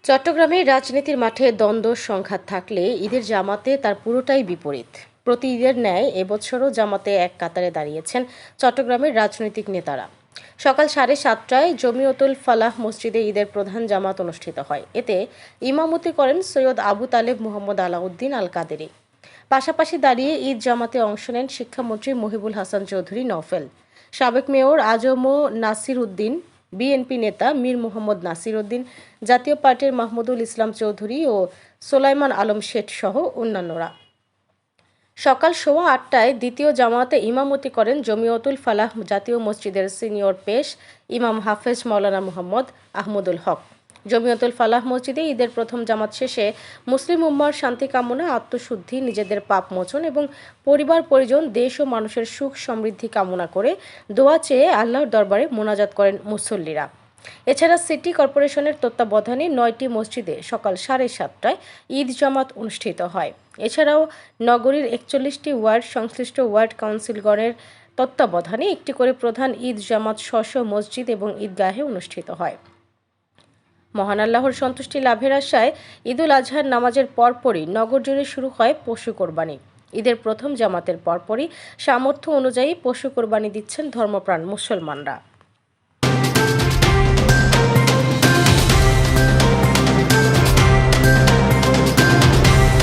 চট্টগ্রামে রাজনীতির মাঠে দ্বন্দ্ব সংঘাত থাকলে ঈদের জামাতে তার পুরোটাই বিপরীত। প্রতি ঈদের ন্যায় এবছরও জামাতে এক কাতারে দাঁড়িয়েছেন চট্টগ্রামের রাজনৈতিক নেতারা। সকাল 7:30টায় জমিয়তুল ফালাহ মসজিদে ঈদের প্রধান জামাত অনুষ্ঠিত হয়। এতে ইমামতি করেন সৈয়দ আবু তালেব মুহম্মদ আলাউদ্দিন আল কাদেরী। পাশাপাশি দাঁড়িয়ে ঈদ জামাতে অংশ নেন শিক্ষামন্ত্রী মহিবুল হাসান চৌধুরী নওফেল, সাবেক মেয়র আজম নাসির উদ্দিন, বিএনপি নেতা মীর মোহাম্মদ নাসির উদ্দিন, জাতীয় পার্টির মাহমুদুল ইসলাম চৌধুরী ও সোলাইমান আলম শেঠ সহ অন্যান্যরা। সকাল 8:15টায় দ্বিতীয় জামাতে ইমামতি করেন জমিয়তুল ফালাহ জাতীয় মসজিদের সিনিয়র পেশ ইমাম হাফেজ মাওলানা মুহাম্মদ আহমদুল হক। জমিয়তুল ফালাহ মসজিদে ঈদের প্রথম জামাত শেষে মুসলিম উম্মার শান্তি কামনা, আত্মশুদ্ধি, নিজেদের পাপ মোচন এবং পরিবার পরিজন, দেশ ও মানুষের সুখ সমৃদ্ধি কামনা করে দোয়া চেয়ে আল্লাহর দরবারে মোনাজাত করেন মুসল্লিরা। এছাড়া সিটি কর্পোরেশনের তত্ত্বাবধানে 9টি মসজিদে সকাল 7:30টায় ঈদ জামাত অনুষ্ঠিত হয়। এছাড়াও নগরীর 41টি ওয়ার্ড সংশ্লিষ্ট ওয়ার্ড কাউন্সিলগণের তত্ত্বাবধানে একটি করে প্রধান ঈদ জামাত স্ব মসজিদ এবং ঈদগাহে অনুষ্ঠিত হয়। মহান আল্লাহর সন্তুষ্টি লাভের আশায় ঈদুল আজহার নামাজের পরপরই নগর জুড়ে শুরু হয় পশু কোরবানি। ঈদের প্রথম জামাতের পরপরই সামর্থ্য অনুযায়ী পশু কোরবানি দিচ্ছেন ধর্মপ্রাণ মুসলমানরা।